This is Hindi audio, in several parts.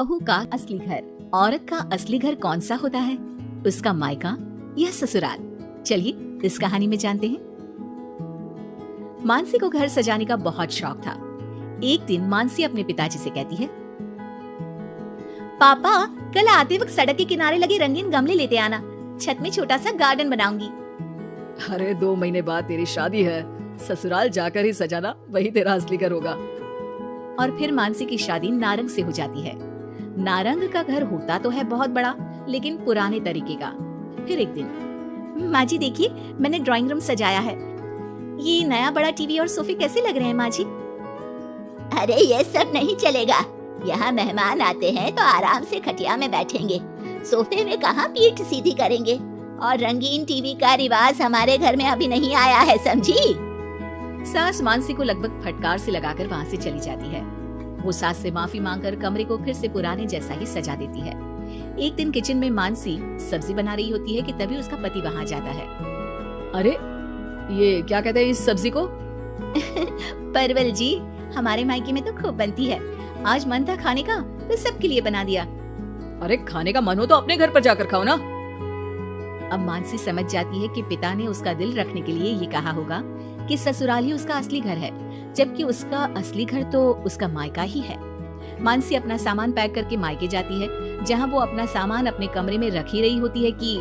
बहू का असली घर। औरत का असली घर कौन सा होता है? उसका मायका या ससुराल? चलिए इस कहानी में जानते हैं। मानसी को घर सजाने का बहुत शौक था। एक दिन मानसी अपने पिताजी से कहती है, पापा कल आते वक्त सड़क के किनारे लगे रंगीन गमले लेते आना, छत में छोटा सा गार्डन बनाऊंगी। अरे 2 महीने बाद तेरी शादी है, ससुराल जाकर ही सजाना, वही तेरा असली घर होगा। और फिर मानसी की शादी नारंग से हो जाती है। नारंग का घर होता तो है बहुत बड़ा, लेकिन पुराने तरीके का। फिर एक दिन, माँ जी देखिए मैंने ड्राइंग रूम सजाया है, ये नया बड़ा टीवी और सोफे कैसे लग रहे हैं माँ जी? अरे ये सब नहीं चलेगा, यहाँ मेहमान आते हैं तो आराम से खटिया में बैठेंगे, सोफे में कहाँ पीठ सीधी करेंगे। और रंगीन टीवी का रिवाज हमारे घर में अभी नहीं आया है, समझी? सास मानसी को लगभग फटकार से लगाकर वहाँ से चली जाती है। वो सास से माफी मांगकर कमरे को फिर से पुराने जैसा ही सजा देती है। एक दिन किचन में मानसी सब्जी बना रही होती है कि तभी उसका पति वहाँ जाता है। अरे ये क्या कहते हैं इस सब्जी को? परवल जी, हमारे मायके में तो खूब बनती है, आज मन था खाने का तो सबके लिए बना दिया। अरे खाने का मन हो तो अपने घर पर जाकर खाओ ना। अब मानसी समझ जाती है कि पिता ने उसका दिल रखने के लिए ये कहा होगा कि ससुराल ही उसका असली घर है, जबकि उसका असली घर तो उसका मायका ही है। मानसी अपना सामान पैक करके मायके जाती है, जहाँ वो अपना सामान अपने कमरे में रख ही रही होती है कि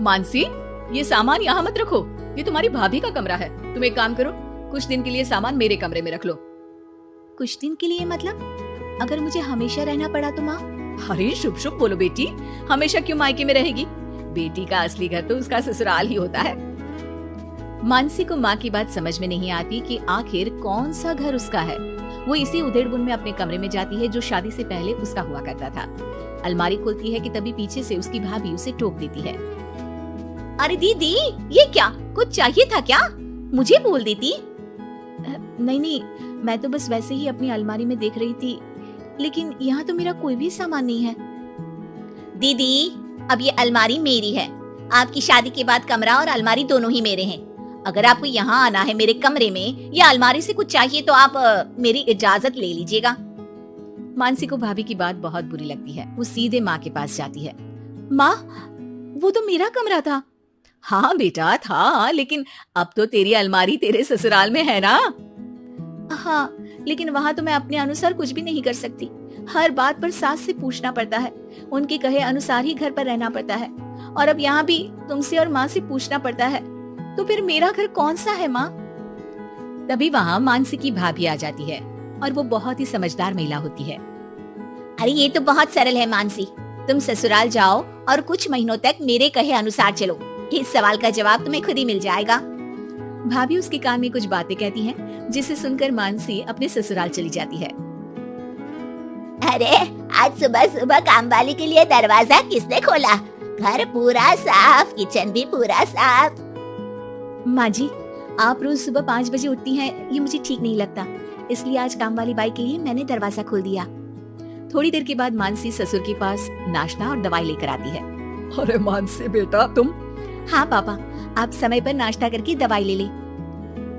मानसी ये सामान यहाँ मत रखो, ये तुम्हारी भाभी का कमरा है। तुम एक काम करो, कुछ दिन के लिए सामान मेरे कमरे में रख लो। कुछ दिन के लिए मतलब? अगर मुझे हमेशा रहना पड़ा तो माँ? अरे शुभ शुभ बोलो बेटी, हमेशा क्यों मायके में रहेगी? बेटी का असली घर तो उसका ससुराल ही होता है। मानसी को माँ की बात समझ में नहीं आती कि आखिर कौन सा घर उसका है। वो इसी उधेड़बुन में अपने कमरे में जाती है जो शादी से पहले उसका हुआ करता था। अलमारी खोलती है कि तभी पीछे से उसकी भाभी उसे टोक देती है। अरे दीदी ये क्या, कुछ चाहिए था क्या? मुझे बोल देती। नहीं, मैं तो बस वैसे ही अपनी अलमारी में देख रही थी, लेकिन यहाँ तो मेरा कोई भी सामान नहीं है। दीदी अब ये अलमारी मेरी है, आपकी शादी के बाद कमरा और अलमारी दोनों ही मेरे हैं। अगर आपको यहाँ आना है मेरे कमरे में या अलमारी से कुछ चाहिए तो आप मेरी इजाजत ले लीजिएगा। मानसी को भाभी की बात बहुत बुरी लगती है। वो सीधे माँ के पास जाती है। माँ वो तो मेरा कमरा था। हाँ बेटा था, लेकिन अब तो तेरी अलमारी तेरे ससुराल में है ना। हाँ, लेकिन वहाँ तो मैं अपने अनुसार कुछ भी नहीं कर सकती। हर बात पर सास से पूछना पड़ता है, उनके कहे अनुसार ही घर पर रहना पड़ता है। और अब यहाँ भी तुमसे और माँ से पूछना पड़ता है, तो फिर मेरा घर कौन सा है माँ? तभी वहाँ मानसी की भाभी आ जाती है और वो बहुत ही समझदार महिला होती है। अरे ये तो बहुत सरल है मानसी, तुम ससुराल जाओ और कुछ महीनों तक मेरे कहे अनुसार चलो, इस सवाल का जवाब तुम्हें खुद ही मिल जाएगा। भाभी उसके कान में कुछ बातें कहती हैं, जिसे सुनकर मानसी अपने ससुराल चली जाती है। अरे आज सुबह सुबह काम वाली के लिए दरवाजा किसने खोला? घर पूरा साफ, किचन भी पूरा साफ। माँ जी आप रोज सुबह 5 बजे उठती हैं, ये मुझे ठीक नहीं लगता, इसलिए आज काम वाली बाई के लिए मैंने दरवाजा खोल दिया। थोड़ी देर के बाद मानसी ससुर के पास नाश्ता और दवाई लेकर आती है। अरे मानसी बेटा तुम? हाँ पापा, आप समय पर नाश्ता करके दवाई ले ले।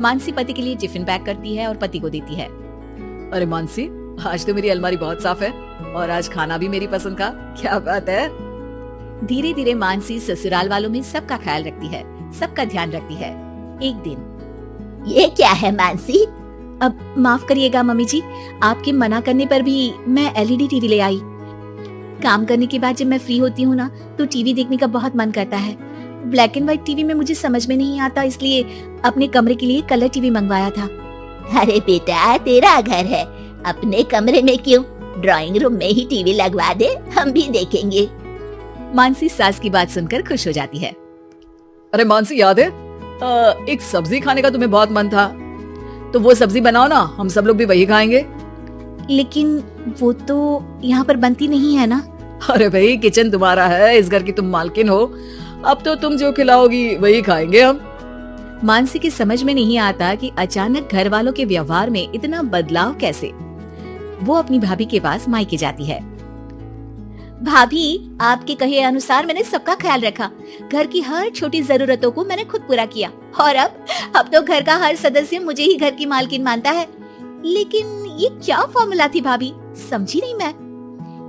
मानसी पति के लिए टिफिन पैक करती है और पति को देती है। अरे मानसी आज तो मेरी अलमारी बहुत साफ है और आज खाना भी मेरी पसंद का, क्या बात है। धीरे धीरे मानसी ससुराल वालों में सबका ख्याल रखती है, सबका ध्यान रखती है। एक दिन, ये क्या है मानसी? अब माफ करिएगा मम्मी जी, आपके मना करने पर भी मैं एलईडी टीवी ले आई। काम करने के बाद जब मैं फ्री होती हूँ ना, तो टीवी देखने का बहुत मन करता है। ब्लैक एंड व्हाइट टीवी में मुझे समझ में नहीं आता, इसलिए अपने कमरे के लिए कलर टीवी मंगवाया था। अरे बेटा तेरा घर है, अपने कमरे में क्यों, ड्राइंग रूम में ही टीवी लगवा दे, हम भी देखेंगे। मानसी सास की बात सुनकर खुश हो जाती है। अरे मानसी याद है एक सब्जी खाने का तुम्हें बहुत मन था, तो वो सब्जी बनाओ ना, हम सब लोग भी वही खाएंगे। लेकिन वो तो यहाँ पर बनती नहीं है ना। अरे भाई किचन तुम्हारा है, इस घर की तुम मालकिन हो, अब तो तुम जो खिलाओगी वही खाएंगे हम। मानसी की समझ में नहीं आता कि अचानक घर वालों के व्यवहार में इतना बदलाव कैसे। वो अपनी भाभी के पास मायके जाती है। भाभी आपके कहे अनुसार मैंने सबका ख्याल रखा, घर की हर छोटी जरूरतों को मैंने खुद पूरा किया, और अब तो घर का हर सदस्य मुझे ही घर की मालकिन मानता है। लेकिन ये क्या फॉर्मूला थी भाभी, समझी नहीं मैं।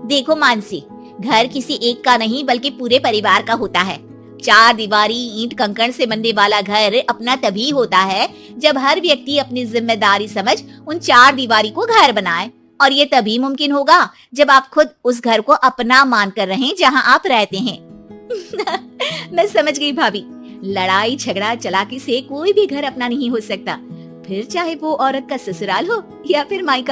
देखो मानसी, घर किसी एक का नहीं बल्कि पूरे परिवार का होता है। 4 दीवारी ईंट कंकड़ से बनने वाला घर अपना तभी होता है जब हर व्यक्ति अपनी जिम्मेदारी समझ उन 4 दीवारी को घर बनाए, और ये तभी मुमकिन होगा जब आप खुद उस घर को अपना मानकर रहें जहां आप रहते हैं। मैं समझ गई भाभी, लड़ाई झगड़ा चालाकी से कोई भी घर अपना नहीं हो सकता, फिर चाहे वो औरत का ससुराल हो या फिर मायका।